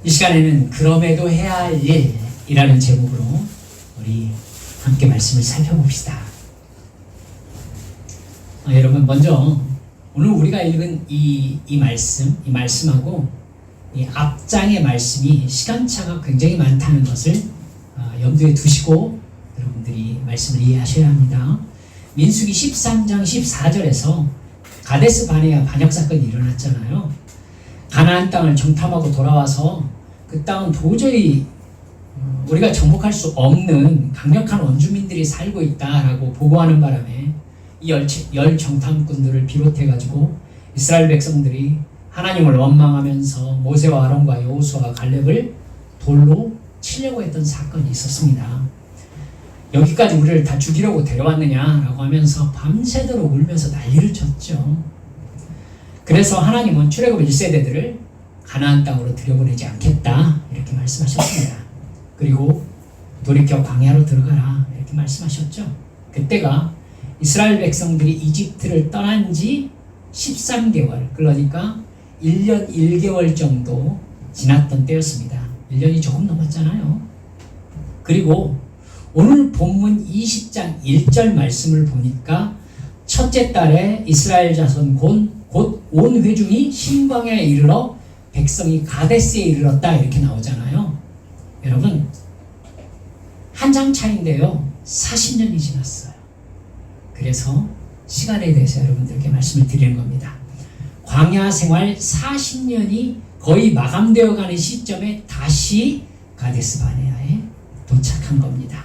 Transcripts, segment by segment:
이 시간에는 그럼에도 해야 할 일이라는 제목으로 우리 함께 말씀을 살펴봅시다. 여러분, 먼저 오늘 우리가 읽은 이 말씀하고 이 앞장의 말씀이 시간차가 굉장히 많다는 것을 염두에 두시고 여러분들이 말씀을 이해하셔야 합니다. 민수기 13장 14절에서 가데스 바네아 반역 사건이 일어났잖아요. 가나안 땅을 정탐하고 돌아와서 그 땅은 도저히 우리가 정복할 수 없는 강력한 원주민들이 살고 있다라고 보고하는 바람에 이 열 정탐꾼들을 비롯해가지고 이스라엘 백성들이 하나님을 원망하면서 모세와 아론과 여호수아와 갈렙을 돌로 치려고 했던 사건이 있었습니다. 여기까지 우리를 다 죽이려고 데려왔느냐라고 하면서 밤새도록 울면서 난리를 쳤죠. 그래서 하나님은 출애굽 1세대들을 가나안 땅으로 들여보내지 않겠다 이렇게 말씀하셨습니다. 그리고 돌이켜 광야로 들어가라 이렇게 말씀하셨죠. 그때가 이스라엘 백성들이 이집트를 떠난 지 13개월, 그러니까 1년 1개월 정도 지났던 때였습니다. 1년이 조금 넘었잖아요. 그리고 오늘 본문 20장 1절 말씀을 보니까 첫째 달에 이스라엘 자손 곧 온 회중이 신광야에 이르러 백성이 가데스에 이르렀다 이렇게 나오잖아요. 여러분, 한 장 차인데요 40년이 지났어요. 그래서 시간에 대해서 여러분들께 말씀을 드리는 겁니다. 광야 생활 40년이 거의 마감되어 가는 시점에 다시 가데스 바네아에 도착한 겁니다.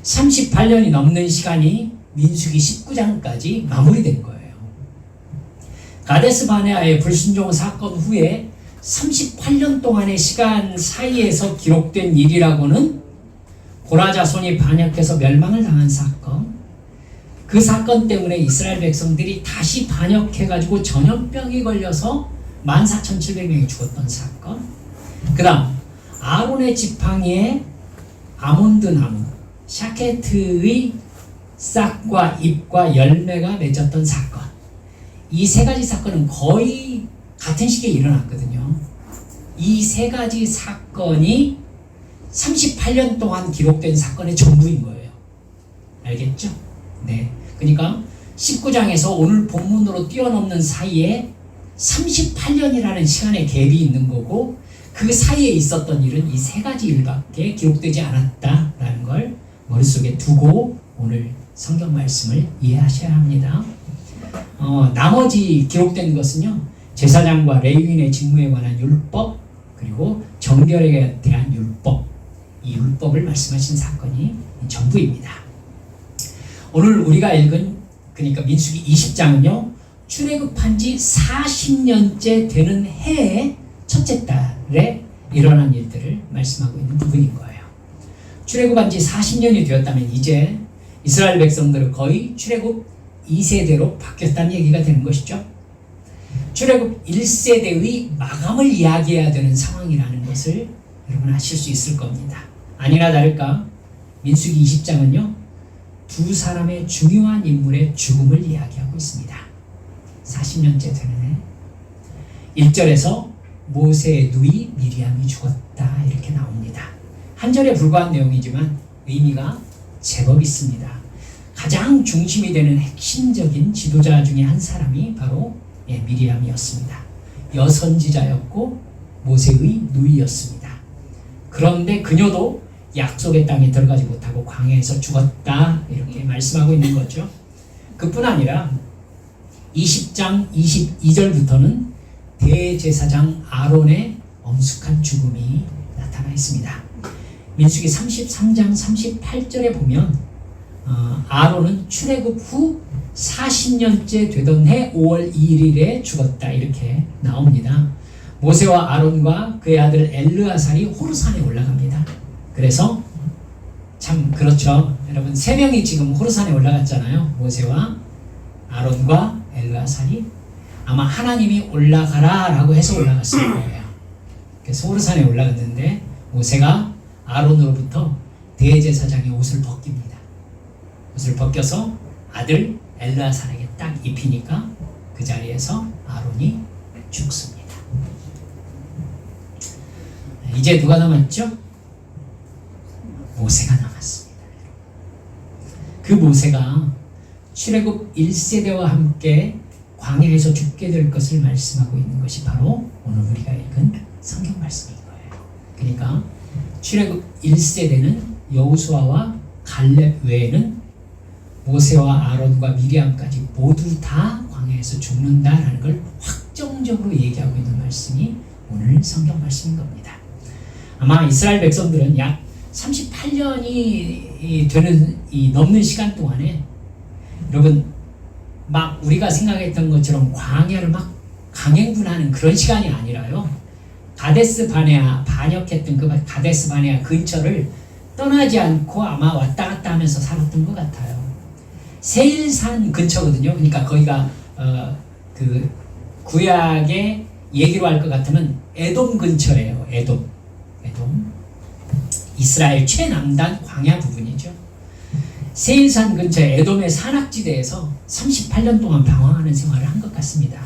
38년이 넘는 시간이 민수기 19장까지 마무리된 거예요. 가데스 바네아의 불순종 사건 후에 38년 동안의 시간 사이에서 기록된 일이라고는 고라 자손이 반역해서 멸망을 당한 사건, 그 사건 때문에 이스라엘 백성들이 다시 반역해가지고 전염병이 걸려서 14,700명이 죽었던 사건, 그 다음 아론의 지팡이에 아몬드 나무 샤케트의 싹과 잎과 열매가 맺었던 사건, 이 세 가지 사건은 거의 같은 시기에 일어났거든요. 이 세 가지 사건이 38년 동안 기록된 사건의 전부인 거예요. 알겠죠? 네. 그러니까 19장에서 오늘 본문으로 뛰어넘는 사이에 38년이라는 시간의 갭이 있는 거고, 그 사이에 있었던 일은 이 세 가지 일밖에 기록되지 않았다라는 걸 머릿속에 두고 오늘 성경 말씀을 이해하셔야 합니다. 나머지 기록된 것은요, 제사장과 레위인의 직무에 관한 율법, 그리고 정결에 대한 율법, 이 율법을 말씀하신 사건이 전부입니다. 오늘 우리가 읽은, 그러니까 민수기 20장은요 출애굽한 지 40년째 되는 해의 첫째 달에 일어난 일들을 말씀하고 있는 부분인 거예요. 출애굽한 지 40년이 되었다면 이제 이스라엘 백성들은 거의 출애굽 2세대로 바뀌었다는 얘기가 되는 것이죠. 출애굽 1세대의 마감을 이야기해야 되는 상황이라는 것을 여러분 아실 수 있을 겁니다. 아니나 다를까 민수기 20장은요 두 사람의 중요한 인물의 죽음을 이야기하고 있습니다. 40년째 되는 해 1절에서 모세의 누이 미리암이 죽었다 이렇게 나옵니다. 한 절에 불과한 내용이지만 의미가 제법 있습니다. 가장 중심이 되는 핵심적인 지도자 중에 한 사람이 바로 미리암이었습니다. 여선지자였고 모세의 누이였습니다. 그런데 그녀도 약속의 땅에 들어가지 못하고 광야에서 죽었다 이렇게 말씀하고 있는 거죠. 그뿐 아니라 20장 22절부터는 대제사장 아론의 엄숙한 죽음이 나타나 있습니다. 민수기 33장 38절에 보면 아론은 출애굽 후 40년째 되던 해 5월 1일에 죽었다 이렇게 나옵니다. 모세와 아론과 그의 아들 엘르아살이 호르산에 올라갑니다. 그래서 참 그렇죠. 여러분, 세 명이 지금 호르산에 올라갔잖아요. 모세와 아론과 엘르아살이 아마 하나님이 올라가라 라고 해서 올라갔을 거예요. 그래서 호르산에 올라갔는데 모세가 아론으로부터 대제사장의 옷을 벗깁니다. 옷을 벗겨서 아들 엘르아살에게 딱 입히니까 그 자리에서 아론이 죽습니다. 이제 누가 남았죠? 모세가 남았습니다. 그 모세가 출애굽 1세대와 함께 광야에서 죽게 될 것을 말씀하고 있는 것이 바로 오늘 우리가 읽은 성경 말씀인 거예요. 그러니까 출애굽 1세대는 여호수아와 갈렙 외에는 모세와 아론과 미리암까지 모두 다 광야에서 죽는다라는 걸 확정적으로 얘기하고 있는 말씀이 오늘 성경 말씀인 겁니다. 아마 이스라엘 백성들은 약 38년이 되는 이 넘는 시간 동안에 여러분 막 우리가 생각했던 것처럼 광야를 막 강행군하는 그런 시간이 아니라요. 가데스 바네아 반역했던 그 가데스 바네아 근처를 떠나지 않고 아마 왔다 갔다 하면서 살았던 것 같아요. 세일산 근처거든요. 그러니까 거기가 그 구약의 얘기로 할 것 같으면 에돔 근처예요. 에돔 이스라엘 최남단 광야 부분이죠. 세일산 근처 에돔의 산악지대에서 38년 동안 방황하는 생활을 한 것 같습니다.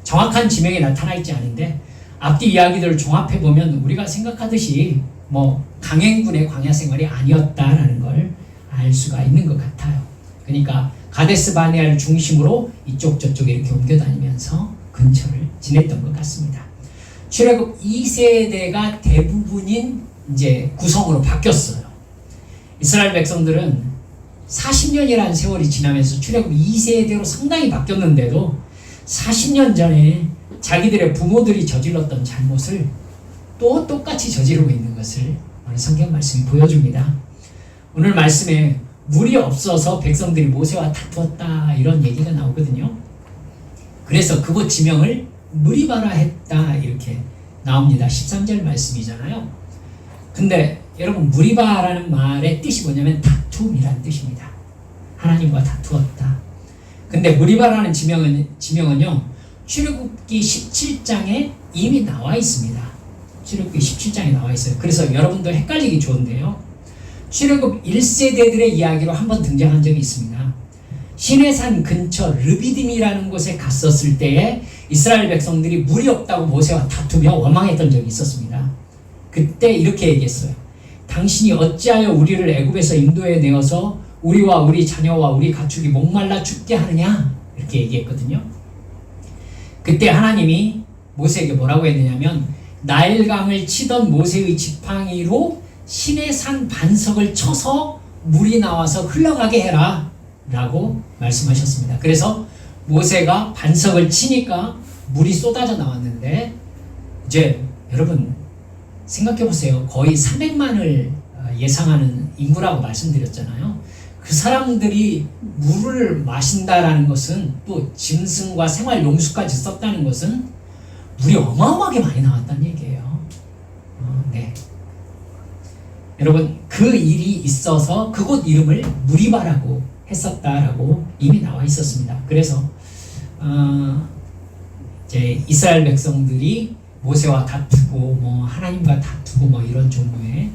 정확한 지명이 나타나 있지 않은데 앞뒤 이야기들을 종합해보면 우리가 생각하듯이 뭐 강행군의 광야 생활이 아니었다라는 걸 알 수가 있는 것 같아요. 그러니까 가데스 바네아를 중심으로 이쪽 저쪽 이렇게 옮겨다니면서 근처를 지냈던 것 같습니다. 출애굽 2세대가 대부분인 이제 구성으로 바뀌었어요. 이스라엘 백성들은 40년이라는 세월이 지나면서 출애굽 2세대로 상당히 바뀌었는데도 40년 전에 자기들의 부모들이 저질렀던 잘못을 또 똑같이 저지르고 있는 것을 오늘 성경 말씀이 보여줍니다. 오늘 말씀에 물이 없어서 백성들이 모세와 다투었다 이런 얘기가 나오거든요. 그래서 그곳 지명을 무리바라 했다 이렇게 나옵니다. 13절 말씀이잖아요. 근데 여러분 무리바라는 말의 뜻이 뭐냐면 다툼이라는 뜻입니다. 하나님과 다투었다. 근데 무리바라는 지명은요 출애굽기 17장에 이미 나와 있습니다. 출애굽기 17장에 나와 있어요. 그래서 여러분도 헷갈리기 좋은데요. 출애굽 1세대들의 이야기로 한번 등장한 적이 있습니다. 시내산 근처 르비딤이라는 곳에 갔었을 때에 이스라엘 백성들이 물이 없다고 모세와 다투며 원망했던 적이 있었습니다. 그때 이렇게 얘기했어요. 당신이 어찌하여 우리를 애굽에서 인도해 내어서 우리와 우리 자녀와 우리 가축이 목말라 죽게 하느냐 이렇게 얘기했거든요. 그때 하나님이 모세에게 뭐라고 했느냐면 나일강을 치던 모세의 지팡이로 시내산 반석을 쳐서 물이 나와서 흘러가게 해라 라고 말씀하셨습니다. 그래서 모세가 반석을 치니까 물이 쏟아져 나왔는데 이제 여러분 생각해 보세요. 거의 300만을 예상하는 인구라고 말씀드렸잖아요. 그 사람들이 물을 마신다라는 것은 또 짐승과 생활 용수까지 썼다는 것은 물이 어마어마하게 많이 나왔다는 얘기예요. 네. 여러분 그 일이 있어서 그곳 이름을 무리바라고 했었다라고 이미 나와 있었습니다. 그래서 이제 이스라엘 백성들이 모세와 다투고 뭐 하나님과 다투고 뭐 이런 종류의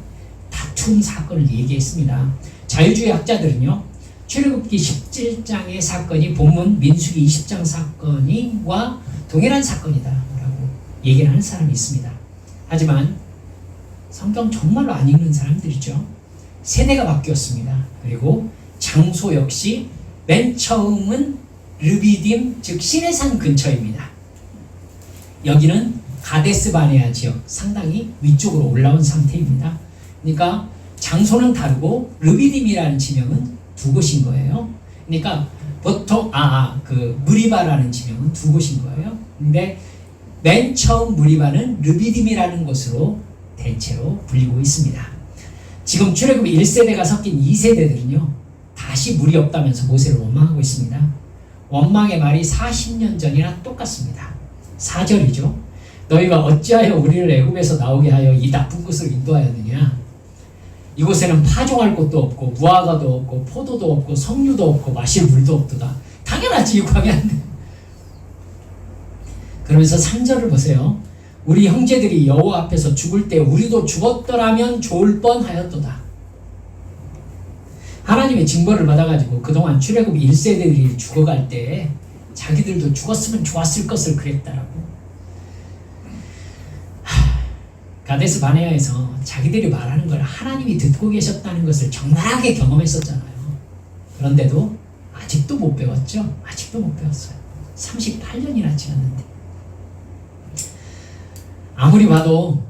다툼 사건을 얘기했습니다. 자유주의 학자들은요 출애굽기 17장의 사건이 본문 민수기 20장 사건과 동일한 사건이다라고 얘기를 하는 사람이 있습니다. 하지만 성경 정말로 안 읽는 사람들이죠. 세대가 바뀌었습니다. 그리고 장소 역시 맨 처음은 르비딤 즉 시내산 근처입니다. 여기는 가데스 바네아 지역 상당히 위쪽으로 올라온 상태입니다. 그러니까 장소는 다르고 르비딤이라는 지명은 두 곳인 거예요. 그러니까 보통 그 무리바라는 지명은 두 곳인 거예요. 근데 맨 처음 무리바는 르비딤이라는 곳으로 대체로 불리고 있습니다. 지금 출애굽 1세대가 섞인 2세대들은요 다시 물이 없다면서 모세를 원망하고 있습니다. 원망의 말이 40년 전이나 똑같습니다. 4절이죠. 너희가 어찌하여 우리를 애굽에서 나오게 하여 이 나쁜 곳으로 인도하였느냐. 이곳에는 파종할 곳도 없고 무화과도 없고 포도도 없고 석류도 없고 마실 물도 없도다. 당연하지 이 광야인데. 그러면서 3절을 보세요. 우리 형제들이 여호와 앞에서 죽을 때 우리도 죽었더라면 좋을 뻔하였도다. 하나님의 징벌을 받아가지고 그동안 출애굽 1세대들이 죽어갈 때 자기들도 죽었으면 좋았을 것을 그랬다라고. 가데스 바네아에서 자기들이 말하는 걸 하나님이 듣고 계셨다는 것을 적나라하게 경험했었잖아요. 그런데도 아직도 못 배웠죠. 아직도 못 배웠어요. 38년이나 지났는데. 아무리 봐도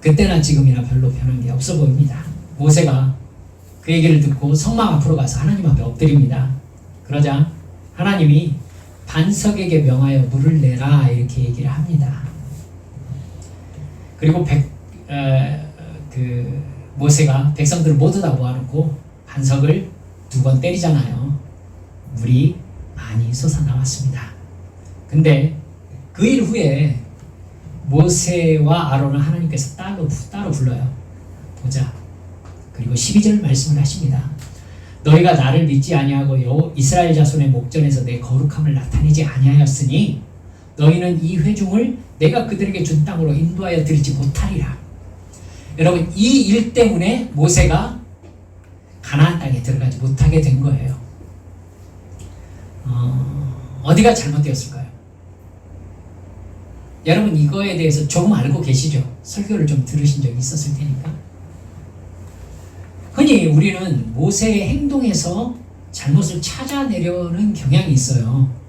그때나 지금이나 별로 변한 게 없어 보입니다. 모세가 그 얘기를 듣고 성막 앞으로 가서 하나님 앞에 엎드립니다. 그러자 하나님이 반석에게 명하여 물을 내라 이렇게 얘기를 합니다. 그리고 모세가 백성들을 모두 다 모아놓고 반석을 2번 때리잖아요. 물이 많이 솟아나왔습니다. 근데 그 일 후에 모세와 아론을 하나님께서 따로 불러요. 보자. 그리고 12절 말씀을 하십니다. 너희가 나를 믿지 아니하고 이스라엘 자손의 목전에서 내 거룩함을 나타내지 아니하였으니 너희는 이 회중을 내가 그들에게 준 땅으로 인도하여 드리지 못하리라. 여러분, 이 일 때문에 모세가 가나안 땅에 들어가지 못하게 된 거예요. 어디가 잘못되었을까요? 여러분, 이거에 대해서 조금 알고 계시죠? 설교를 좀 들으신 적이 있었을 테니까. 흔히 우리는 모세의 행동에서 잘못을 찾아내려는 경향이 있어요.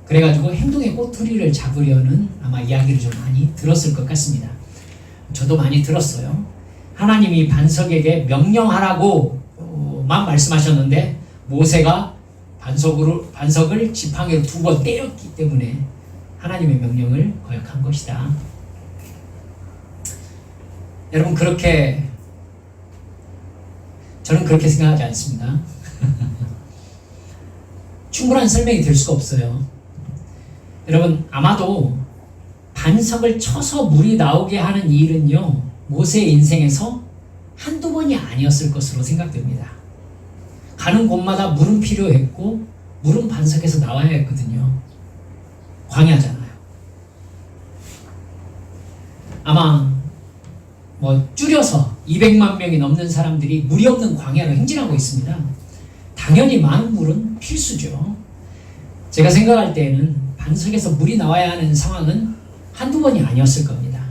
그래가지고 행동의 꼬투리를 잡으려는 아마 이야기를 좀 많이 들었을 것 같습니다. 저도 많이 들었어요. 하나님이 반석에게 명령하라고만 말씀하셨는데 모세가 반석을 지팡이로 2번 때렸기 때문에 하나님의 명령을 거역한 것이다. 여러분, 저는 그렇게 생각하지 않습니다. 충분한 설명이 될 수가 없어요. 여러분, 아마도 반석을 쳐서 물이 나오게 하는 이 일은요, 모세의 인생에서 한두 번이 아니었을 것으로 생각됩니다. 가는 곳마다 물은 필요했고 물은 반석에서 나와야 했거든요. 광야잖아요. 아마 줄여서 200만 명이 넘는 사람들이 물이 없는 광야로 행진하고 있습니다. 당연히 많은 물은 필수죠. 제가 생각할 때에는 반석에서 물이 나와야 하는 상황은 한두 번이 아니었을 겁니다.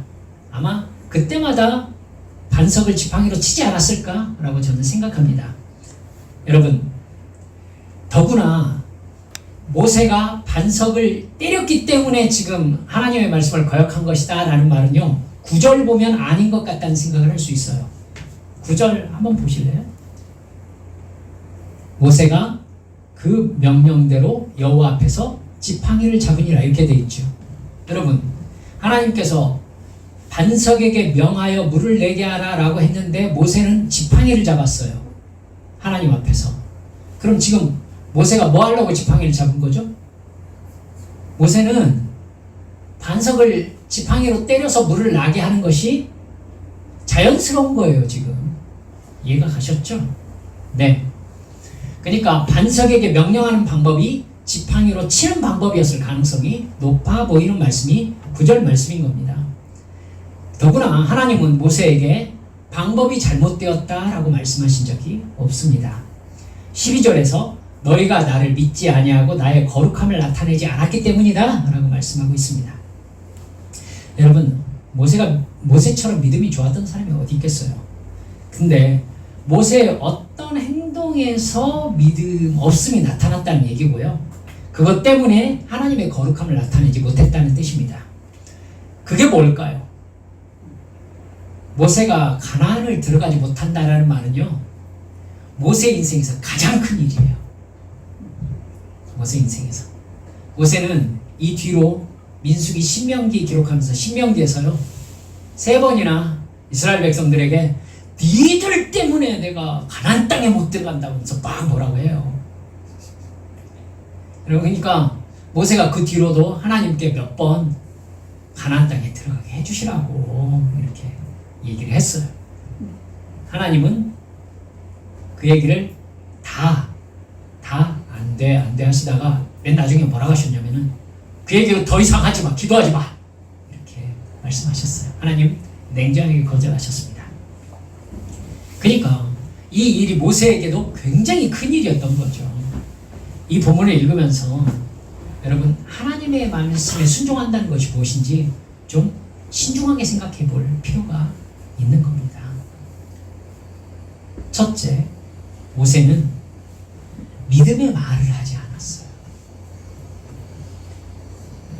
아마 그때마다 반석을 지팡이로 치지 않았을까라고 저는 생각합니다. 여러분, 더구나 모세가 반석을 때렸기 때문에 지금 하나님의 말씀을 거역한 것이다 라는 말은요, 9절 보면 아닌 것 같다는 생각을 할 수 있어요. 9절 한번 보실래요? 모세가 그 명령대로 여호와 앞에서 지팡이를 잡으니라 이렇게 되어 있죠. 여러분, 하나님께서 반석에게 명하여 물을 내게 하라 라고 했는데 모세는 지팡이를 잡았어요. 하나님 앞에서. 그럼 지금 모세가 뭐 하려고 지팡이를 잡은 거죠? 모세는 반석을 지팡이로 때려서 물을 나게 하는 것이 자연스러운 거예요, 지금. 이해가 가셨죠? 네. 그러니까 반석에게 명령하는 방법이 지팡이로 치는 방법이었을 가능성이 높아 보이는 말씀이 9절 말씀인 겁니다. 더구나 하나님은 모세에게 방법이 잘못되었다라고 말씀하신 적이 없습니다. 12절에서 너희가 나를 믿지 아니하고 나의 거룩함을 나타내지 않았기 때문이다 라고 말씀하고 있습니다. 여러분, 모세처럼 믿음이 좋았던 사람이 어디 있겠어요? 근데 모세의 어떤 행동에서 믿음 없음이 나타났다는 얘기고요, 그것 때문에 하나님의 거룩함을 나타내지 못했다는 뜻입니다. 그게 뭘까요? 모세가 가나안을 들어가지 못한다라는 말은요, 모세 인생에서 가장 큰 일이에요. 모세 인생에서. 모세는 이 뒤로 민수기 신명기 기록하면서 신명기에서요 3번이나 이스라엘 백성들에게 니들 때문에 내가 가나안 땅에 못 들어간다면서 막 뭐라고 해요. 그러니까 모세가 그 뒤로도 하나님께 몇 번 가나안 땅에 들어가게 해주시라고 이렇게 얘기를 했어요. 하나님은 그 얘기를 다 안 돼 하시다가 맨 나중에 뭐라고 하셨냐면은 그 얘기를 더 이상 하지 마, 기도하지 마 이렇게 말씀하셨어요. 하나님 냉정하게 거절하셨습니다. 그러니까 이 일이 모세에게도 굉장히 큰 일이었던 거죠. 이 본문을 읽으면서 여러분, 하나님의 말씀에 순종한다는 것이 무엇인지 좀 신중하게 생각해 볼 필요가 있는 겁니다. 첫째, 모세는 믿음의 말을 하지 않았어요.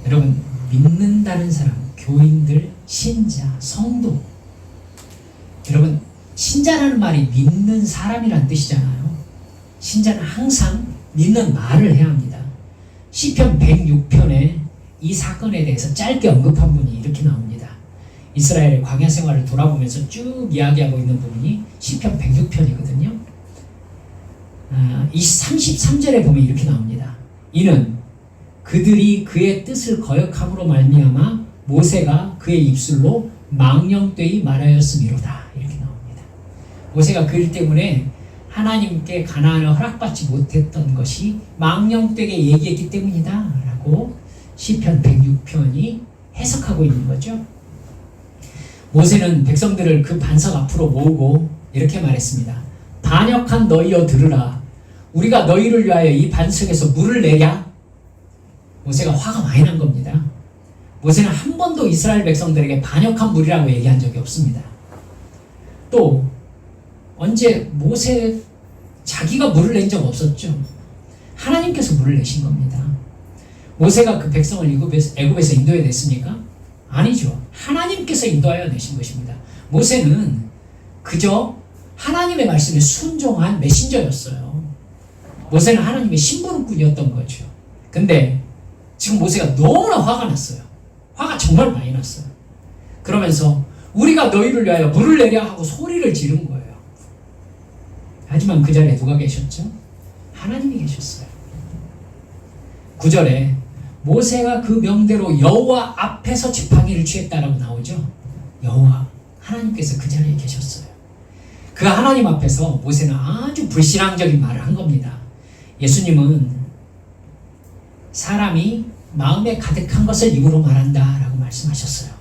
여러분, 믿는다는 사람, 교인들, 신자, 성도. 여러분, 신자라는 말이 믿는 사람이란 뜻이잖아요. 신자는 항상 믿는 말을 해야 합니다. 시편 106편에 이 사건에 대해서 짧게 언급한 분이 이렇게 나옵니다. 이스라엘의 광야 생활을 돌아보면서 쭉 이야기하고 있는 부분이 시편 106편이거든요. 이 33절에 보면 이렇게 나옵니다. 이는 그들이 그의 뜻을 거역함으로 말미암아 모세가 그의 입술로 망령되이 말하였음이로다. 이렇게 나옵니다. 모세가 그 일 때문에 하나님께 가나안을 허락받지 못했던 것이 망령되게 얘기했기 때문이다 라고 시편 106편이 해석하고 있는 거죠. 모세는 백성들을 그 반석 앞으로 모으고 이렇게 말했습니다. 반역한 너희여 들으라. 우리가 너희를 위하여 이 반석에서 물을 내랴. 모세가 화가 많이 난 겁니다. 모세는 한 번도 이스라엘 백성들에게 반역한 물이라고 얘기한 적이 없습니다. 또 언제 모세 자기가 물을 낸 적 없었죠. 하나님께서 물을 내신 겁니다. 모세가 그 백성을 애굽에서 인도해 냈습니까? 아니죠. 하나님께서 인도하여 내신 것입니다. 모세는 그저 하나님의 말씀에 순종한 메신저였어요. 모세는 하나님의 심부름꾼이었던 거죠. 근데 지금 모세가 너무나 화가 났어요. 화가 정말 많이 났어요. 그러면서 우리가 너희를 위하여 물을 내랴 하고 소리를 지른 거예요. 하지만 그 자리에 누가 계셨죠? 하나님이 계셨어요. 9절에 모세가 그 명대로 여호와 앞에서 지팡이를 취했다라고 나오죠. 여호와 하나님께서 그 자리에 계셨어요. 그 하나님 앞에서 모세는 아주 불신앙적인 말을 한 겁니다. 예수님은 사람이 마음에 가득한 것을 입으로 말한다 라고 말씀하셨어요.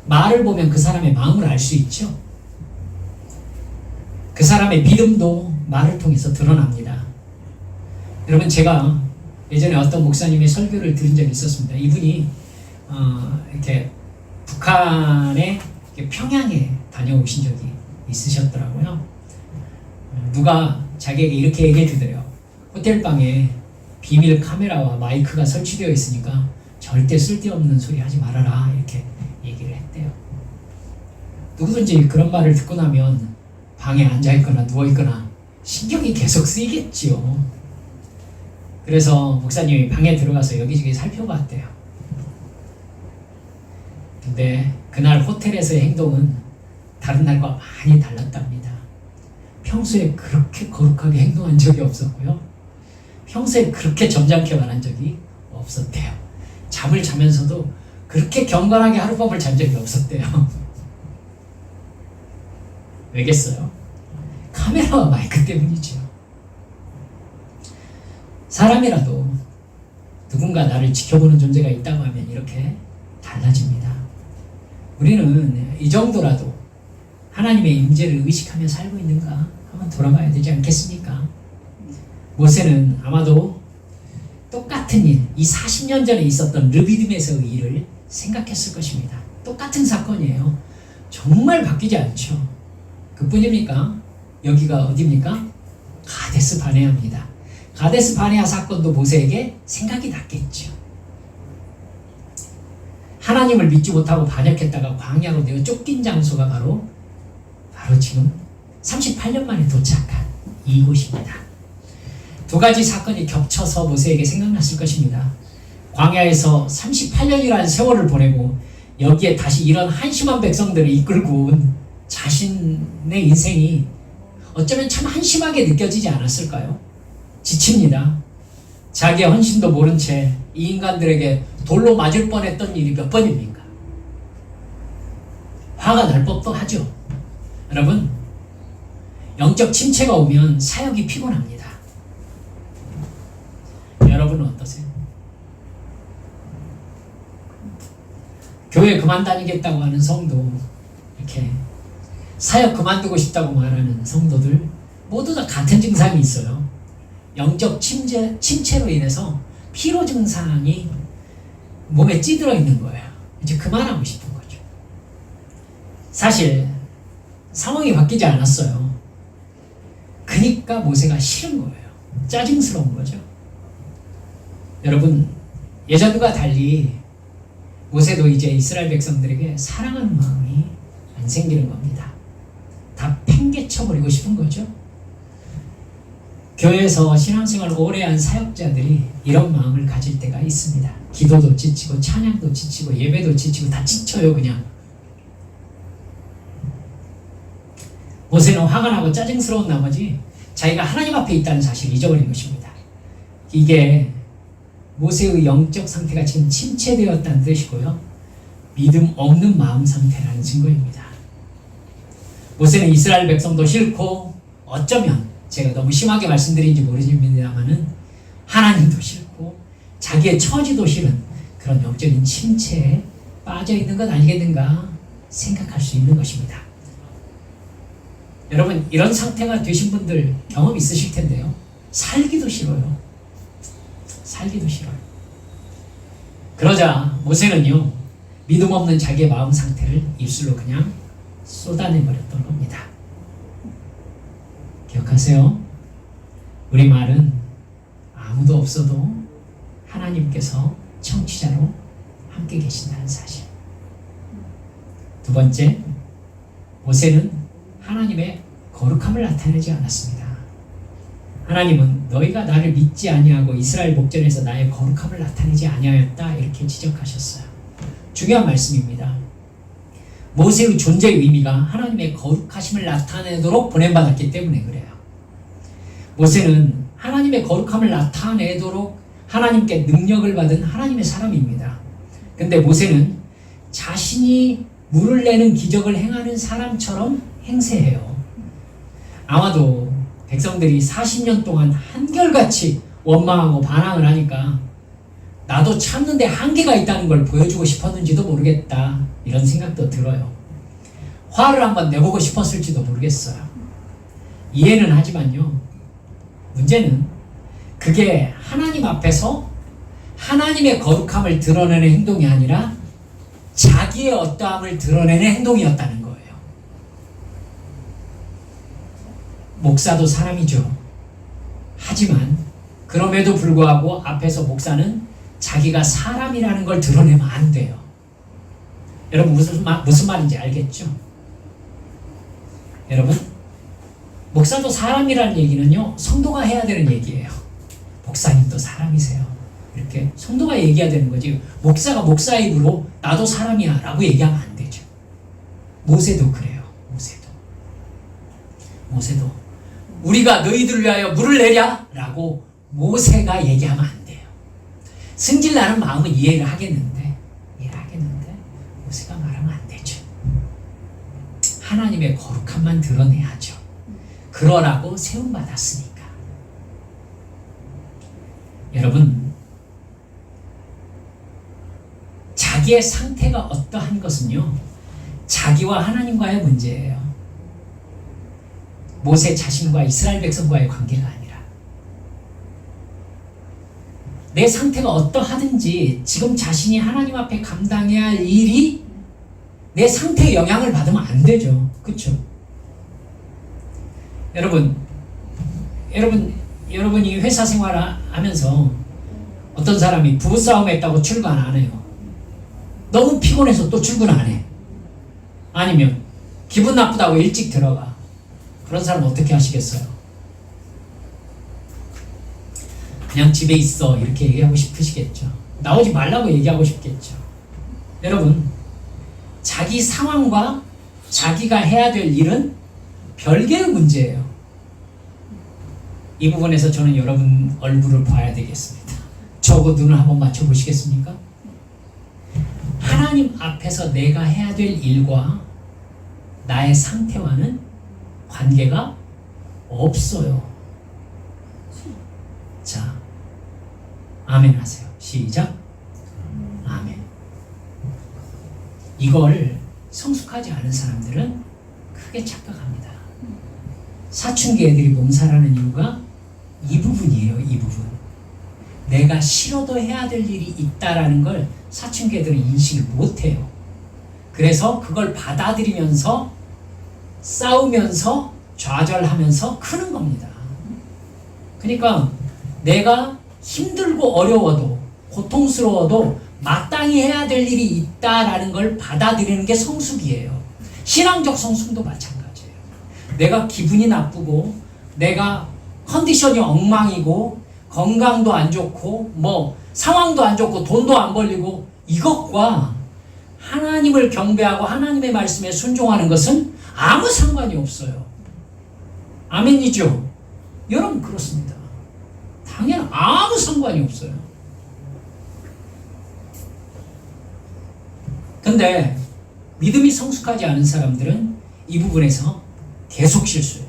말을 보면 그 사람의 마음을 알 수 있죠. 그 사람의 믿음도 말을 통해서 드러납니다. 여러분, 제가 예전에 어떤 목사님의 설교를 들은 적이 있었습니다. 이분이 이렇게 북한의 평양에 다녀오신 적이 있으셨더라고요. 누가 자기에게 이렇게 얘기해 주더래요. 호텔방에 비밀 카메라와 마이크가 설치되어 있으니까 절대 쓸데없는 소리 하지 말아라 이렇게 얘기를 했대요. 누구든지 그런 말을 듣고 나면 방에 앉아있거나 누워있거나 신경이 계속 쓰이겠지요. 그래서 목사님이 방에 들어가서 여기저기 살펴봤대요. 근데 그날 호텔에서의 행동은 다른 날과 많이 달랐답니다. 평소에 그렇게 거룩하게 행동한 적이 없었고요. 평소에 그렇게 점잖게 말한 적이 없었대요. 잠을 자면서도 그렇게 경건하게 하룻밤을 잔 적이 없었대요. 왜겠어요? 카메라와 마이크 때문이죠. 사람이라도 누군가 나를 지켜보는 존재가 있다고 하면 이렇게 달라집니다. 우리는 이 정도라도 하나님의 임재를 의식하며 살고 있는가 한번 돌아봐야 되지 않겠습니까? 모세는 아마도 똑같은 일, 이 40년 전에 있었던 르비딤에서의 일을 생각했을 것입니다. 똑같은 사건이에요. 정말 바뀌지 않죠. 그뿐입니까? 여기가 어디입니까? 가데스 바네아입니다. 가데스 바네아 사건도 모세에게 생각이 났겠죠. 하나님을 믿지 못하고 반역했다가 광야로 내어 쫓긴 장소가 바로 지금 38년 만에 도착한 이곳입니다. 두 가지 사건이 겹쳐서 모세에게 생각났을 것입니다. 광야에서 38년이라는 세월을 보내고 여기에 다시 이런 한심한 백성들을 이끌고 온 자신의 인생이 어쩌면 참 한심하게 느껴지지 않았을까요? 지칩니다. 자기의 헌신도 모른 채 이 인간들에게 돌로 맞을 뻔했던 일이 몇 번입니까? 화가 날 법도 하죠. 여러분, 영적 침체가 오면 사역이 피곤합니다. 여러분은 어떠세요? 교회 그만 다니겠다고 하는 성도, 이렇게 사역 그만두고 싶다고 말하는 성도들 모두 다 같은 증상이 있어요. 영적 침체로 인해서 피로 증상이 몸에 찌들어 있는 거예요. 이제 그만하고 싶은 거죠. 사실 상황이 바뀌지 않았어요. 그러니까 모세가 싫은 거예요. 짜증스러운 거죠. 여러분, 예전과 달리 모세도 이제 이스라엘 백성들에게 사랑하는 마음이 안 생기는 겁니다. 다 팽개쳐버리고 싶은 거죠. 교회에서 신앙생활을 오래 한 사역자들이 이런 마음을 가질 때가 있습니다. 기도도 지치고 찬양도 지치고 예배도 지치고 다 지쳐요. 그냥 모세는 화가 나고 짜증스러운 나머지 자기가 하나님 앞에 있다는 사실을 잊어버린 것입니다. 이게 모세의 영적 상태가 지금 침체되었다는 뜻이고요, 믿음 없는 마음 상태라는 증거입니다. 모세는 이스라엘 백성도 싫고, 어쩌면 제가 너무 심하게 말씀드린지 모르겠습니다만은 하나님도 싫고 자기의 처지도 싫은 그런 영적인 침체에 빠져 있는 것 아니겠는가 생각할 수 있는 것입니다. 여러분, 이런 상태가 되신 분들 경험 있으실 텐데요, 살기도 싫어요. 살기도 싫어요. 그러자 모세는요, 믿음 없는 자기의 마음 상태를 입술로 그냥 쏟아내버렸던 겁니다. 기억하세요? 우리 말은 아무도 없어도 하나님께서 청취자로 함께 계신다는 사실. 두 번째, 모세는 하나님의 거룩함을 나타내지 않았습니다. 하나님은 너희가 나를 믿지 아니하고 이스라엘 목전에서 나의 거룩함을 나타내지 아니하였다, 이렇게 지적하셨어요. 중요한 말씀입니다. 모세의 존재의 의미가 하나님의 거룩하심을 나타내도록 보냄받았기 때문에 그래요. 모세는 하나님의 거룩함을 나타내도록 하나님께 능력을 받은 하나님의 사람입니다. 근데 모세는 자신이 물을 내는 기적을 행하는 사람처럼 행세해요. 아마도 백성들이 40년 동안 한결같이 원망하고 반항을 하니까 나도 참는데 한계가 있다는 걸 보여주고 싶었는지도 모르겠다, 이런 생각도 들어요. 화를 한번 내보고 싶었을지도 모르겠어요. 이해는 하지만요, 문제는 그게 하나님 앞에서 하나님의 거룩함을 드러내는 행동이 아니라 자기의 어떠함을 드러내는 행동이었다는 거예요. 목사도 사람이죠. 하지만 그럼에도 불구하고 앞에서 목사는 자기가 사람이라는 걸 드러내면 안 돼요. 여러분, 무슨 말인지 알겠죠? 여러분, 목사도 사람이라는 얘기는요, 성도가 해야 되는 얘기예요. 목사님도 사람이세요. 이렇게 성도가 얘기해야 되는 거지, 목사가 목사 입으로 나도 사람이야 라고 얘기하면 안 되죠. 모세도 그래요. 모세도 우리가 너희들을 위하여 물을 내랴 라고 모세가 얘기하면 안 돼요. 승질나는 마음은 이해를 하겠는데 모세가 말하면 안 되죠. 하나님의 거룩함만 드러내야죠. 그러라고 세움받았으니까. 여러분, 자기의 상태가 어떠한 것은요, 자기와 하나님과의 문제예요. 모세 자신과 이스라엘 백성과의 관계가 아니라 내 상태가 어떠하든지 지금 자신이 하나님 앞에 감당해야 할 일이 내 상태에 영향을 받으면 안 되죠. 그렇죠? 여러분이 회사 생활하면서 어떤 사람이 부부싸움 했다고 출근 안 해요. 너무 피곤해서 또 출근 안 해. 아니면 기분 나쁘다고 일찍 들어가. 그런 사람 어떻게 하시겠어요? 그냥 집에 있어 이렇게 얘기하고 싶으시겠죠. 나오지 말라고 얘기하고 싶겠죠. 여러분, 자기 상황과 자기가 해야 될 일은 별개의 문제예요. 이 부분에서 저는 여러분 얼굴을 봐야 되겠습니다. 저거 눈을 한번 맞춰보시겠습니까? 하나님 앞에서 내가 해야 될 일과 나의 상태와는 관계가 없어요. 자, 아멘 하세요. 시작. 아멘. 이걸 성숙하지 않은 사람들은 크게 착각합니다. 사춘기 애들이 몸살하는 이유가 이 부분이에요. 이 부분. 내가 싫어도 해야 될 일이 있다라는 걸 사춘기 애들은 인식을 못해요. 그래서 그걸 받아들이면서 싸우면서 좌절하면서 크는 겁니다. 그러니까 내가 힘들고 어려워도 고통스러워도 마땅히 해야 될 일이 있다라는 걸 받아들이는 게 성숙이에요. 신앙적 성숙도 마찬가지예요. 내가 기분이 나쁘고 내가 컨디션이 엉망이고 건강도 안 좋고 뭐 상황도 안 좋고 돈도 안 벌리고 이것과 하나님을 경배하고 하나님의 말씀에 순종하는 것은 아무 상관이 없어요. 아멘이죠? 여러분 그렇습니다. 당연히 아무 상관이 없어요. 근데 믿음이 성숙하지 않은 사람들은 이 부분에서 계속 실수해요.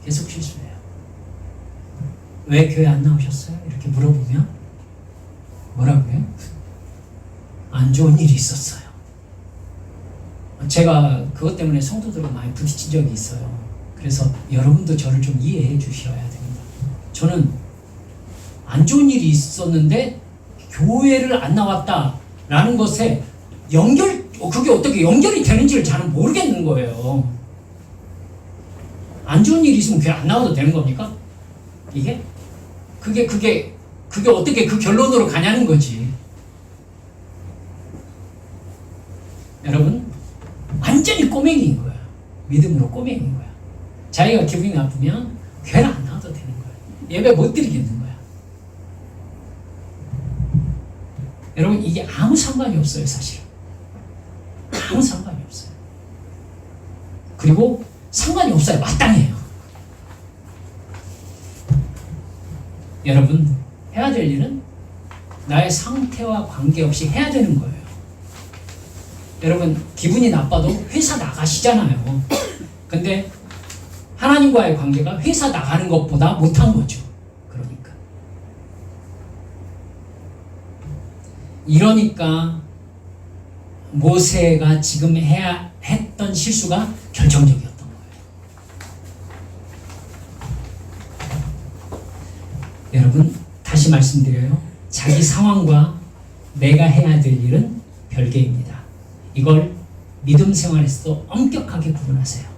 계속 실수해요. 왜 교회 안 나오셨어요? 이렇게 물어보면 뭐라고요? 안 좋은 일이 있었어요. 제가 그것 때문에 성도들과 많이 부딪힌 적이 있어요. 그래서 여러분도 저를 좀 이해해 주셔야 됩니다. 저는 안 좋은 일이 있었는데 교회를 안 나왔다라는 것에 그게 어떻게 연결이 되는지를 잘 모르겠는 거예요. 안 좋은 일이 있으면 교회 안 나와도 되는 겁니까? 이게? 그게 어떻게 그 결론으로 가냐는 거지. 여러분, 완전히 꼬맹이인 거야. 믿음으로 꼬맹이인 거야. 자기가 기분이 나쁘면 교회를 안 나와도 되는 거야. 예배 못 드리겠는 거야. 여러분, 이게 아무 상관이 없어요, 사실은. 아무 상관이 없어요. 그리고 상관이 없어요. 마땅해요. 여러분, 해야 될 일은 나의 상태와 관계없이 해야 되는 거예요. 여러분, 기분이 나빠도 회사 나가시잖아요. 근데 하나님과의 관계가 회사 나가는 것보다 못한 거죠. 이러니까 모세가 지금 했던 실수가 결정적이었던 거예요. 여러분, 다시 말씀드려요. 자기 상황과 내가 해야 될 일은 별개입니다. 이걸 믿음 생활에서도 엄격하게 구분하세요.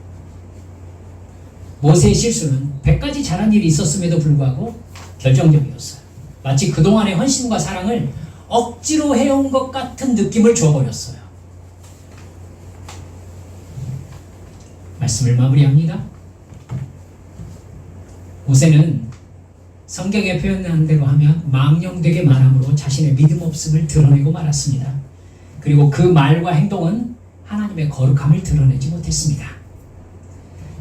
모세의 실수는 100가지 잘한 일이 있었음에도 불구하고 결정적이었어요. 마치 그동안의 헌신과 사랑을 억지로 해온 것 같은 느낌을 줘버렸어요. 말씀을 마무리합니다. 모세는 성경에 표현한 대로 하면 망령되게 말함으로 자신의 믿음 없음을 드러내고 말았습니다. 그리고 그 말과 행동은 하나님의 거룩함을 드러내지 못했습니다.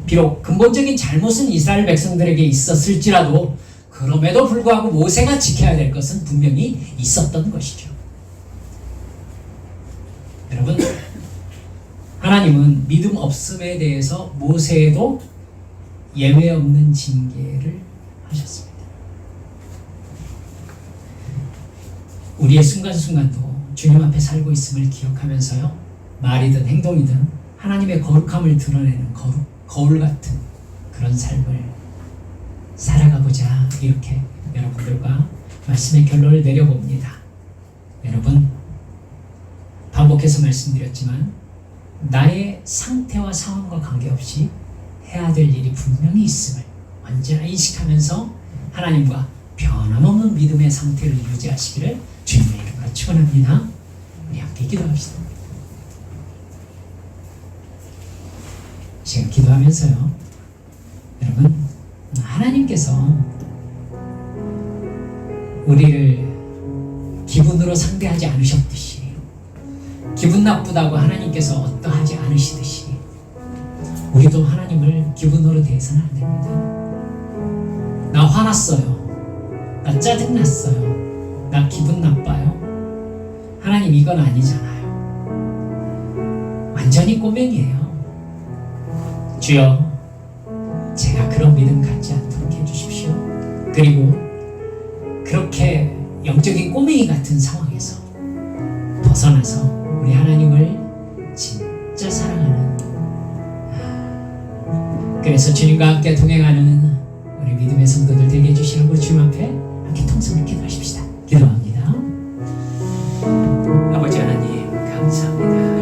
비록 근본적인 잘못은 이스라엘 백성들에게 있었을지라도 그럼에도 불구하고 모세가 지켜야 될 것은 분명히 있었던 것이죠. 여러분, 하나님은 믿음 없음에 대해서 모세에도 예외 없는 징계를 하셨습니다. 우리의 순간순간도 주님 앞에 살고 있음을 기억하면서요, 말이든 행동이든 하나님의 거룩함을 드러내는 거울 같은 그런 삶을 살아가보자, 이렇게 여러분들과 말씀의 결론을 내려봅니다. 여러분, 반복해서 말씀드렸지만 나의 상태와 상황과 관계없이 해야 될 일이 분명히 있음을 언제나 인식하면서 하나님과 변함없는 믿음의 상태를 유지하시기를 주님의 이름으로 축원합니다. 우리 함께 기도합시다. 지금 기도하면서요, 여러분, 하나님께서 우리를 기분으로 상대하지 않으셨듯이, 기분 나쁘다고 하나님께서 어떠하지 않으시듯이 우리도 하나님을 기분으로 대해서는 안 됩니다. 나 화났어요. 나 짜증났어요. 나 기분 나빠요. 하나님, 이건 아니잖아요. 완전히 꼬맹이에요. 주여, 제가 그런 믿음 갖지 않도록 해주십시오. 그리고 그렇게 영적인 꼬맹이 같은 상황에서 벗어나서 우리 하나님을 진짜 사랑하는, 그래서 주님과 함께 동행하는